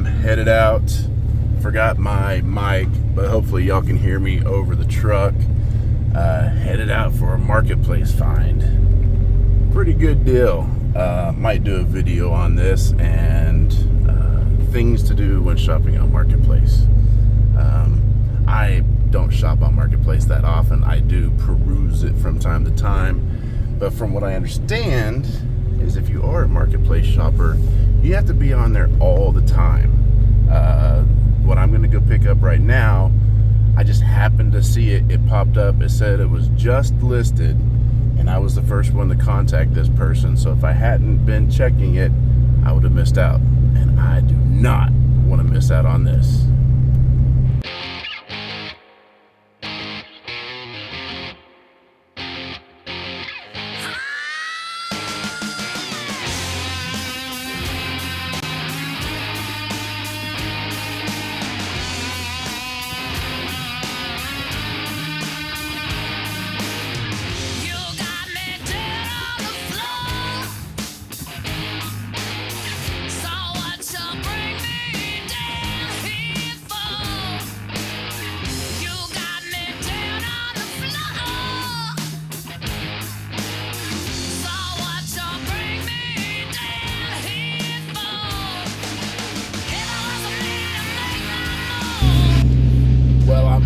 Headed out. Forgot my mic, but hopefully y'all can hear me over the truck. Headed out for a marketplace find. Pretty good deal. Might do a video on this and things to do when shopping on marketplace. I don't shop on marketplace that often. I do peruse it from time to time, but from what I understand is if you are a marketplace shopper, you have to be on there all the time. What I'm going to go pick up right now, I just happened to see it. It popped up. It said it was just listed, and I was the first one to contact this person. So if I hadn't been checking it, I would have missed out. And I do not want to miss out on this.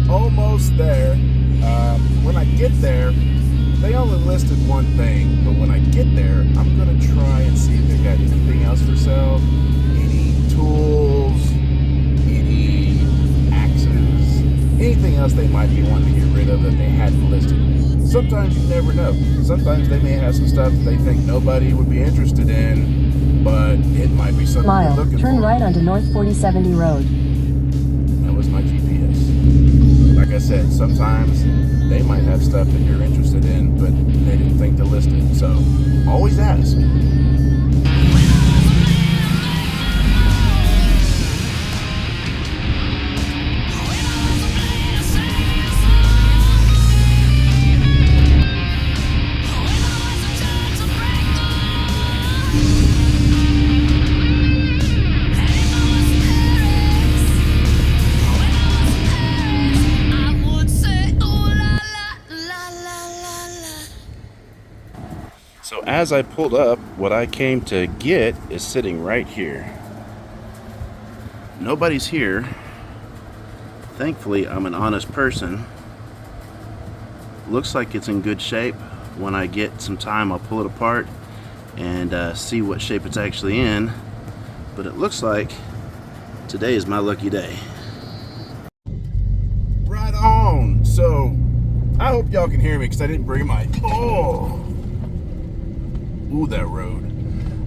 Almost there. When I get there, they only listed one thing, but when I get there, I'm gonna try and see if they got anything else for sale. Any tools, any axes, anything else they might be wanting to get rid of that they hadn't listed. Sometimes you never know. Sometimes they may have some stuff that they think nobody would be interested in, but it might be something you're looking for. Turn right onto North 4070 Road. That was my GPS. Like I said, sometimes they might have stuff that you're interested in, but they didn't think to list it. So always ask. So as I pulled up, what I came to get is sitting right here. Nobody's here. Thankfully, I'm an honest person. Looks like it's in good shape. When I get some time, I'll pull it apart and see what shape it's actually in. But it looks like today is my lucky day. Right on. So I hope y'all can hear me because I didn't bring my... Ooh, that road.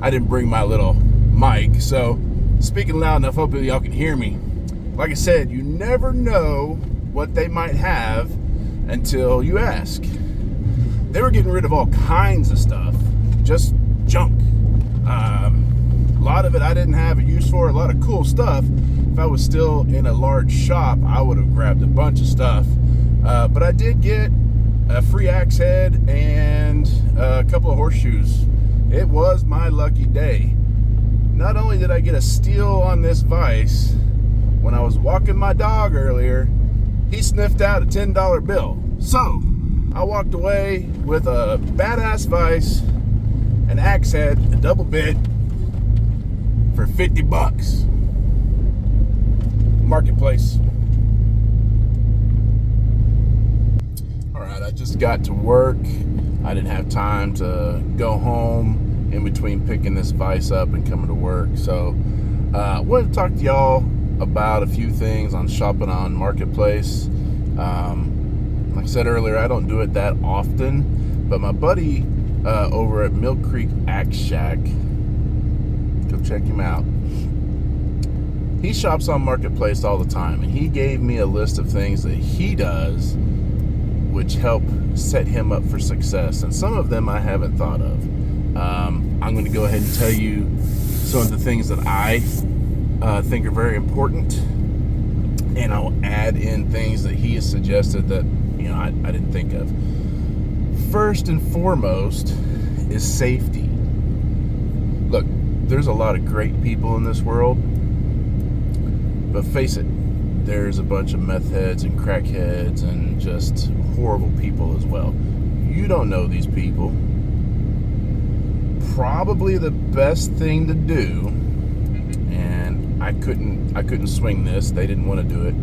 I didn't bring my little mic, so speaking loud enough, hopefully y'all can hear me. Like I said, you never know what they might have until you ask. They were getting rid of all kinds of stuff, just junk. A lot of it I didn't have a use for, a lot of cool stuff. If I was still in a large shop, I would have grabbed a bunch of stuff. But I did get a free axe head and a couple of horseshoes. It was my lucky day. Not only did I get a steal on this vise, when I was walking my dog earlier, he sniffed out a $10 bill. So I walked away with a badass vise, an axe head, a double bit for 50 bucks. Marketplace. I just got to work. I didn't have time to go home in between picking this vise up and coming to work. So I wanted to talk to y'all about a few things on shopping on Marketplace. Like I said earlier, I don't do it that often, but my buddy over at Mill Creek Axe Shack, go check him out. He shops on Marketplace all the time, and he gave me a list of things that he does which help set him up for success, and some of them I haven't thought of. I'm going to go ahead and tell you some of the things that I think are very important, and I'll add in things that he has suggested that I didn't think of. First and foremost is safety. Look, there's a lot of great people in this world, But face it, there's a bunch of meth heads and crackheads and just horrible people as well. You don't know these people. Probably the best thing to do, and I couldn't swing this, they didn't want to do it,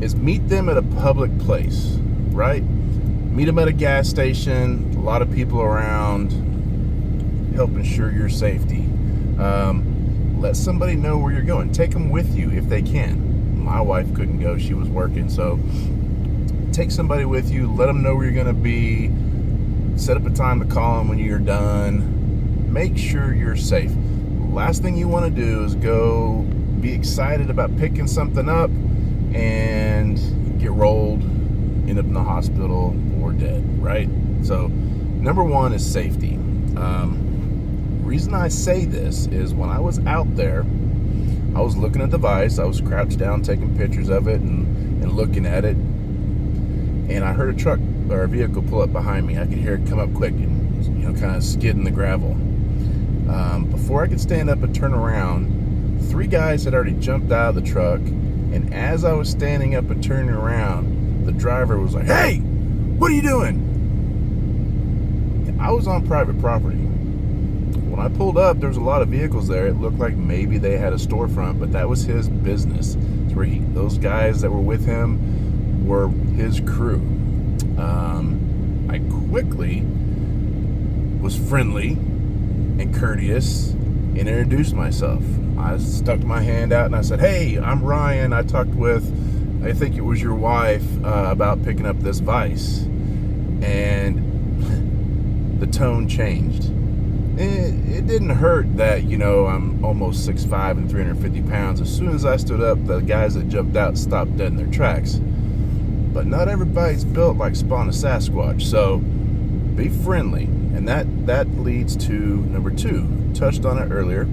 is meet them at a public place, right? Meet them at a gas station, a lot of people around, help ensure your safety. Let somebody know where you're going. Take them with you if they can. My wife couldn't go, she was working, so take somebody with you, let them know where you're going to be, set up a time to call them when you're done. Make sure you're safe. Last thing you want to do is go be excited about picking something up and get rolled, end up in the hospital or dead, right? So number one is safety. Reason I say this is when I was out there, I was looking at the vise, I was crouched down taking pictures of it and looking at it, and I heard a truck or a vehicle pull up behind me. I could hear it come up quick and kind of skid in the gravel. Before I could stand up and turn around, 3 guys had already jumped out of the truck, and as I was standing up and turning around, the driver was like, "Hey, what are you doing?" I was on private property. When I pulled up, there was a lot of vehicles there. It looked like maybe they had a storefront, but that was his business. It's where those guys that were with him were his crew. I quickly was friendly and courteous and introduced myself. I stuck my hand out and I said, "Hey, I'm Ryan. I talked with, I think it was your wife, about picking up this vise." And the tone changed. It didn't hurt that, I'm almost 6'5" and 350 pounds. As soon as I stood up, the guys that jumped out stopped dead in their tracks. But not everybody's built like Spawn a Sasquatch, so be friendly. And that leads to number 2. Touched on it earlier.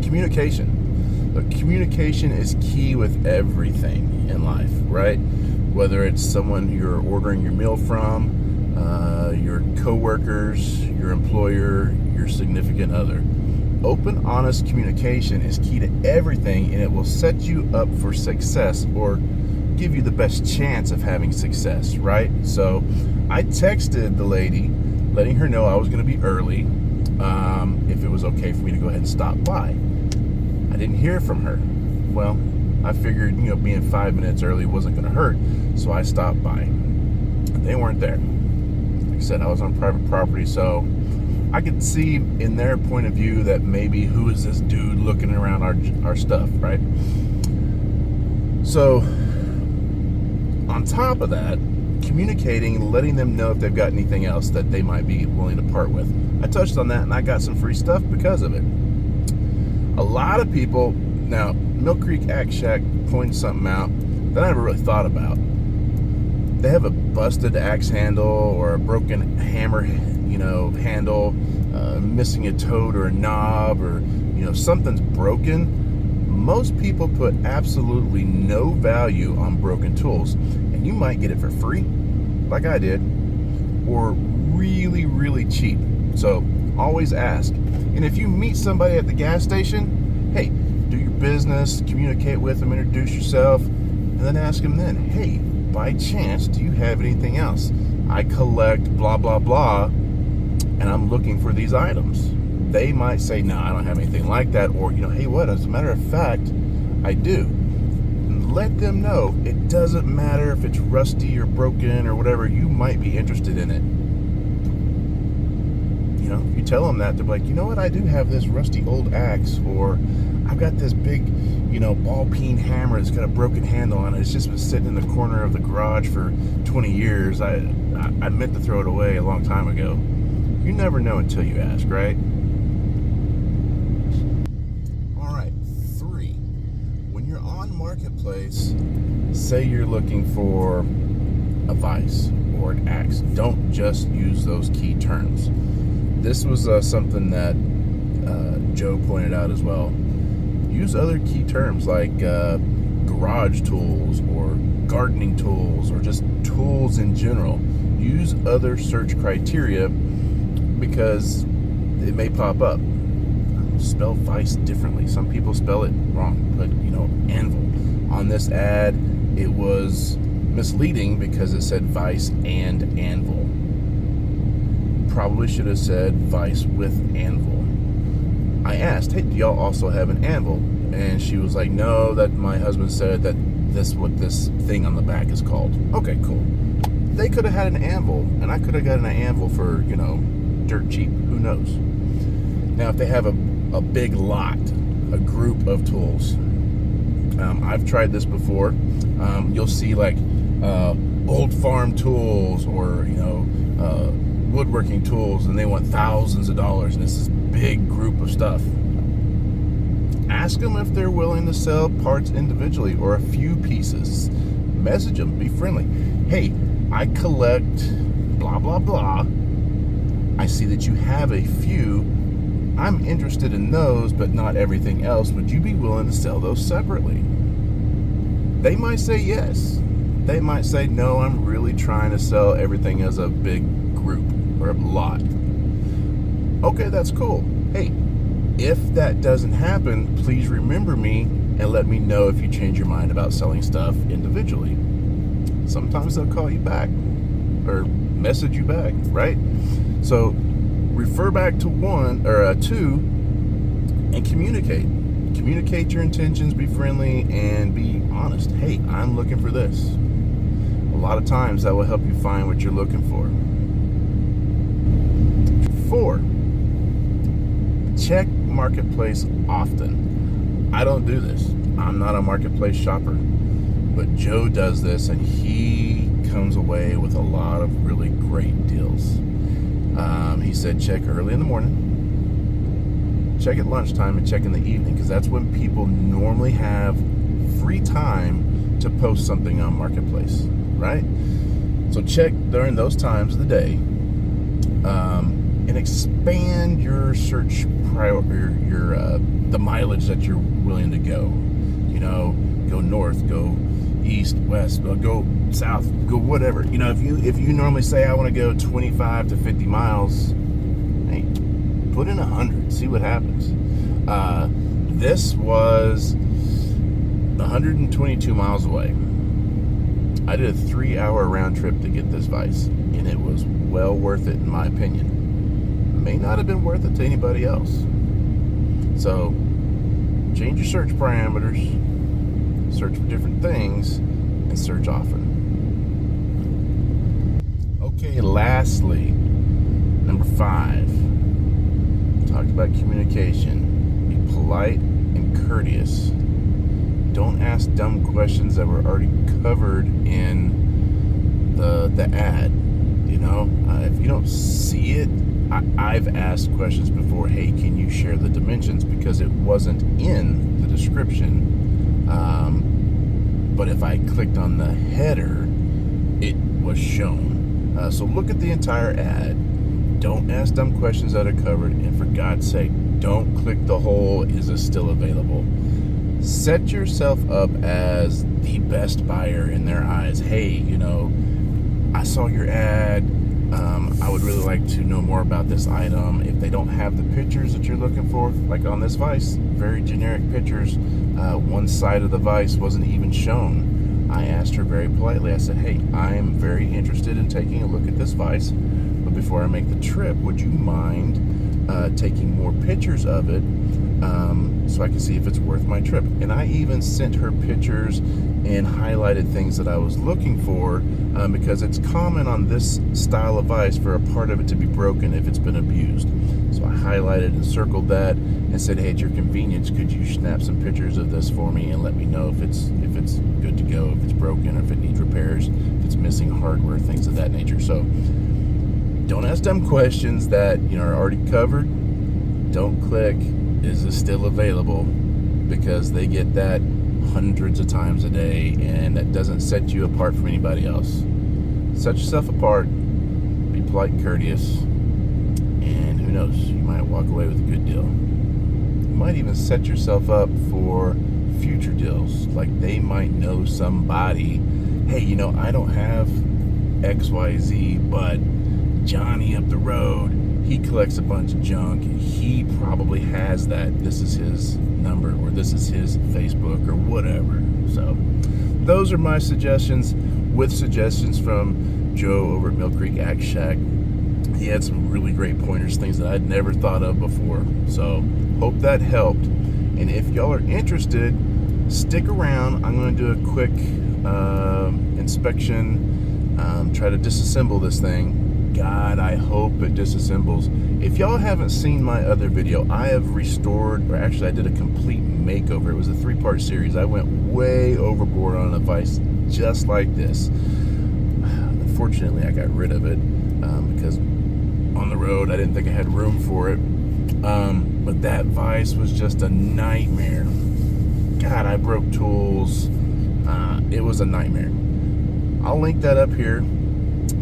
Communication. Look, communication is key with everything in life, right? Whether it's someone you're ordering your meal from, your co-workers, your employer, your significant other. Open, honest communication is key to everything, and it will set you up for success or give you the best chance of having success, right? So I texted the lady letting her know I was going to be early, if it was okay for me to go ahead and stop by. I didn't hear from her. Well, I figured, being 5 minutes early wasn't going to hurt, so I stopped by. They weren't there. Like I said, I was on private property, so I could see in their point of view that maybe who is this dude looking around our stuff, right? So on top of that, communicating, letting them know if they've got anything else that they might be willing to part with. I touched on that, and I got some free stuff because of it. A lot of people, now Mill Creek Axe Shack pointed something out that I never really thought about. They have a busted axe handle or a broken hammer, handle, missing a toad or a knob, or something's broken. Most people put absolutely no value on broken tools, and you might get it for free, like I did, or really, really cheap. So always ask. And if you meet somebody at the gas station, hey, do your business, communicate with them, introduce yourself, and then ask them then, "Hey, by chance, do you have anything else? I collect blah, blah, blah, and I'm looking for these items." They might say, "No, I don't have anything like that," or, "Hey, what? As a matter of fact, I do." And let them know it doesn't matter if it's rusty or broken or whatever, you might be interested in it. If you tell them that, they're like, "You know what? I do have this rusty old axe," or "I've got this big, ball peen hammer that's got a broken handle on it. It's just been sitting in the corner of the garage for 20 years. I meant to throw it away a long time ago." You never know until you ask, right? All right, 3. When you're on Marketplace, say you're looking for a vise or an axe, don't just use those key terms. This was something that Joe pointed out as well. Use other key terms like garage tools or gardening tools or just tools in general. Use other search criteria because it may pop up. spell vice differently. Some people spell it wrong. But, anvil. On this ad, it was misleading because it said vice and anvil. Probably should have said vice with anvil. I asked, hey, do y'all also have an anvil? And she was like, no, that my husband said that what this thing on the back is called. Okay, cool. They could have had an anvil, and I could have gotten an anvil for, dirt cheap. Who knows? Now, if they have a big lot, a group of tools, I've tried this before. You'll see like old farm tools or, woodworking tools, and they want thousands of dollars, and it's this big group of stuff. Ask them if they're willing to sell parts individually or a few pieces. Message them, be friendly. Hey, I collect blah, blah, blah. I see that you have a few. I'm interested in those, but not everything else. Would you be willing to sell those separately? They might say yes. They might say, no, I'm really trying to sell everything as a big group or a lot. Okay, that's cool. Hey, if that doesn't happen, please remember me and let me know if you change your mind about selling stuff individually. Sometimes they'll call you back or message you back, right? So refer back to one or two and communicate. Communicate your intentions, be friendly, and be honest. Hey, I'm looking for this. A lot of times that will help you find what you're looking for. 4, check marketplace often. I don't do this. I'm not a marketplace shopper, but Joe does this, and he comes away with a lot of really great deals. He said check early in the morning, check at lunchtime, and check in the evening, because that's when people normally have free time to post something on marketplace, right? So check during those times of the day, and expand your search the mileage that you're willing to go. Go north, go east, west, go south, go whatever. If you normally say I want to go 25 to 50 miles, hey, put in 100, see what happens. This was 122 miles away. I did a 3-hour round trip to get this vise, and it was well worth it in my opinion. May not have been worth it to anybody else. So change your search parameters, search for different things, and search often. Okay, lastly, number 5, talked about communication. Be polite and courteous. Don't ask dumb questions that were already covered in the ad. If you don't see it, I've asked questions before. Hey, can you share the dimensions? Because it wasn't in the description. But if I clicked on the header, it was shown. So look at the entire ad. Don't ask dumb questions that are covered. And for God's sake, don't click the whole, is this still available? Set yourself up as the best buyer in their eyes. Hey, I saw your ad. I would really like to know more about this item. If they don't have the pictures that you're looking for, like on this vise, very generic pictures. One side of the vise wasn't even shown. I asked her very politely. I said, hey, I am very interested in taking a look at this vise, but before I make the trip, would you mind taking more pictures of it so I can see if it's worth my trip? And I even sent her pictures and highlighted things that I was looking for, because it's common on this style of vise for a part of it to be broken if it's been abused. So I highlighted and circled that and said, hey, at your convenience, could you snap some pictures of this for me and let me know if it's good to go, if it's broken, or if it needs repairs, if it's missing hardware, things of that nature. So don't ask them questions that are already covered. Don't click, is this still available? Because they get that hundreds of times a day, and that doesn't set you apart from anybody else. Set yourself apart, be polite and courteous, and who knows, you might walk away with a good deal. You might even set yourself up for future deals. Like they might know somebody, hey, I don't have XYZ, but Johnny up the road, he collects a bunch of junk. He probably has that. This is his number, or this is his Facebook, or whatever. So those are my suggestions, with suggestions from Joe over at Mill Creek Axe Shack. He had some really great pointers, things that I'd never thought of before. So hope that helped. And if y'all are interested, stick around. I'm going to do a quick inspection, try to disassemble this thing. God, I hope it disassembles. If y'all haven't seen my other video, I have restored, or actually I did a complete makeover. It was a 3-part series. I went way overboard on a vise just like this. Unfortunately, I got rid of it because on the road I didn't think I had room for it. But that vise was just a nightmare. God, I broke tools. It was a nightmare. I'll link that up here.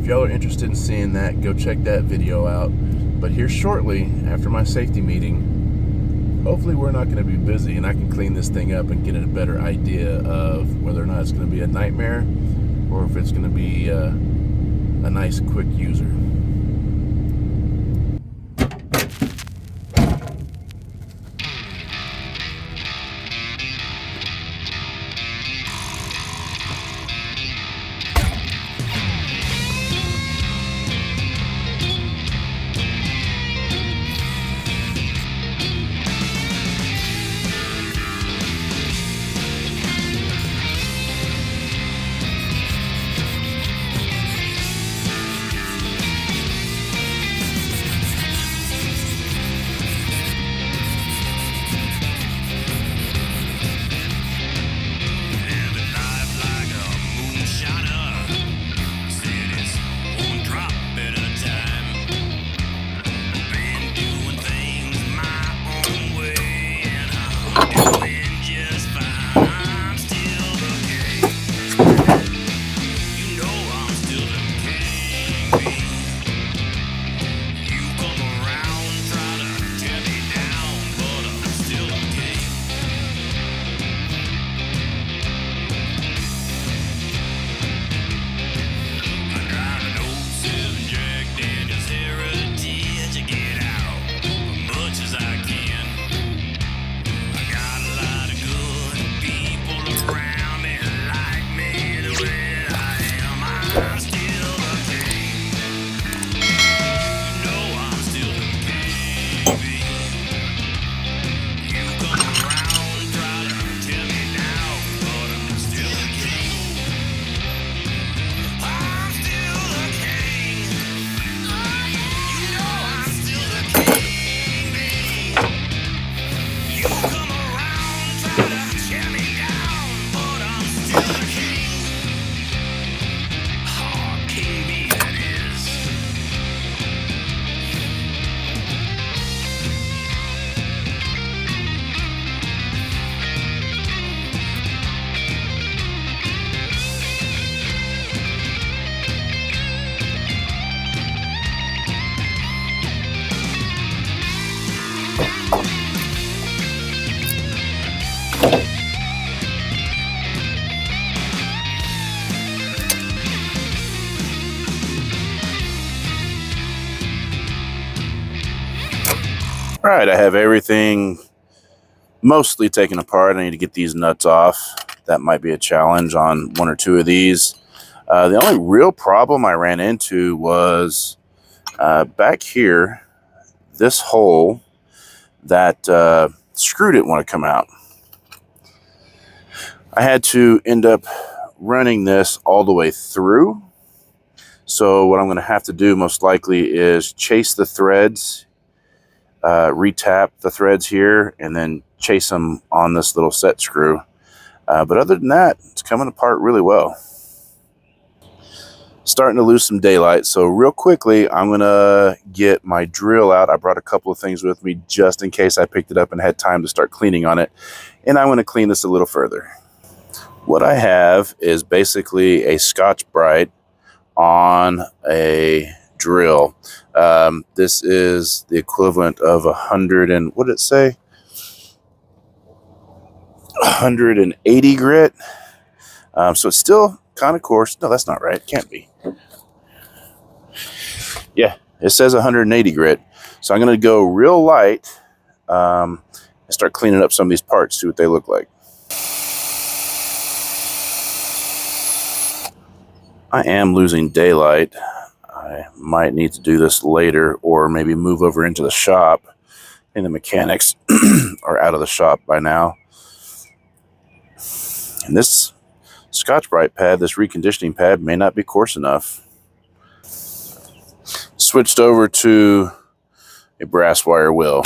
If y'all are interested in seeing that, go check that video out. But here shortly, after my safety meeting, hopefully we're not going to be busy and I can clean this thing up and get a better idea of whether or not it's going to be a nightmare or if it's going to be a nice, quick user. All right, I have everything mostly taken apart. I need to get these nuts off. That might be a challenge on one or two of these. The only real problem I ran into was back here, this hole, that screw didn't want to come out. I had to end up running this all the way through. So what I'm going to have to do most likely is chase the threads, retap the threads here, and then chase them on this little set screw. But other than that, it's coming apart really well. Starting to lose some daylight, so real quickly I'm gonna get my drill out. I brought a couple of things with me just in case I picked it up and had time to start cleaning on it, and I'm going to clean this a little further. What I have is basically a Scotch-Brite on a drill. This is the equivalent of 100 and, what did it say? 180 grit. So it's still kind of coarse. No, that's not right. It can't be. Yeah, it says 180 grit. So I'm going to go real light and start cleaning up some of these parts, see what they look like. I am losing daylight. I might need to do this later or maybe move over into the shop. And the mechanics are out of the shop by now. And this Scotch-Brite pad, this reconditioning pad, may not be coarse enough. Switched over to a brass wire wheel.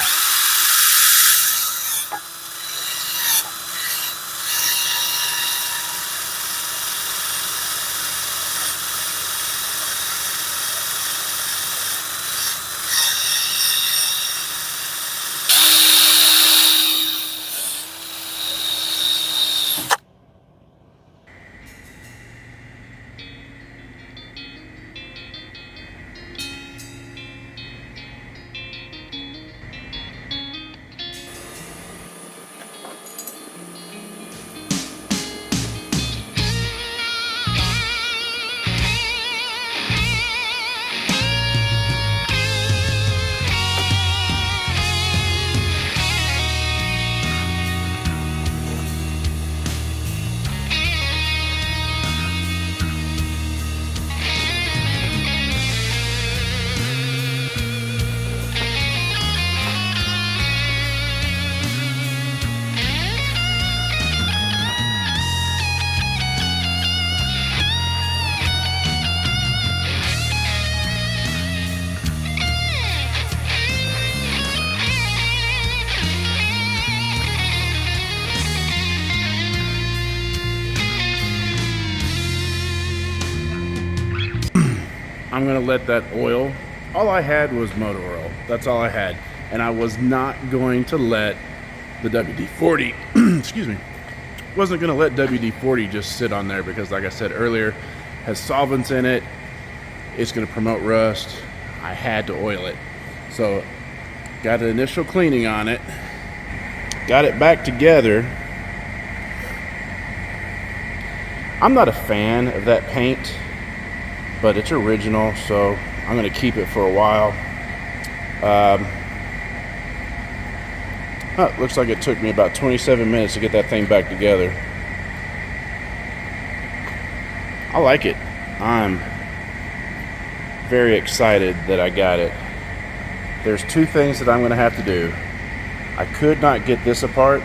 I'm going to let that oil. All I had was motor oil. That's all I had. And I was not going to let the WD-40, excuse me, wasn't going to let WD-40 just sit on there because, like I said earlier, has solvents in it. It's going to promote rust. I had to oil it. So got an initial cleaning on it. Got it back together. I'm not a fan of that paint, but it's original, so I'm going to keep it for a while. Looks like it took me about 27 minutes to get that thing back together. I like it. I'm very excited that I got it. There's two things that I'm going to have to do. I could not get this apart.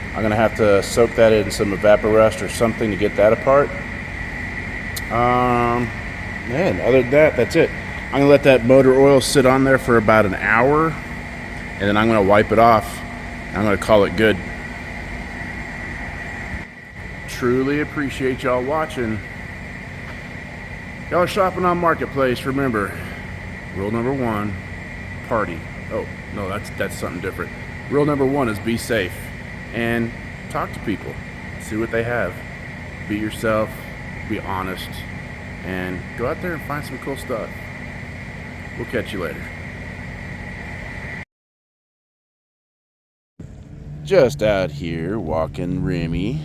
I'm going to have to soak that in some evaporust or something to get that apart. And other than that, that's it. I'm going to let that motor oil sit on there for about an hour, and then I'm going to wipe it off. I'm going to call it good. Truly appreciate y'all watching. Y'all are shopping on Marketplace. Remember, rule number one, party. Oh, no, that's something different. Rule number one is be safe and talk to people. See what they have. Be yourself. Be honest. And go out there and find some cool stuff. We'll catch you later. Just out here walking Remy,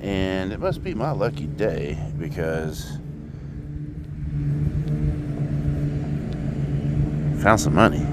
and it must be my lucky day because I found some money.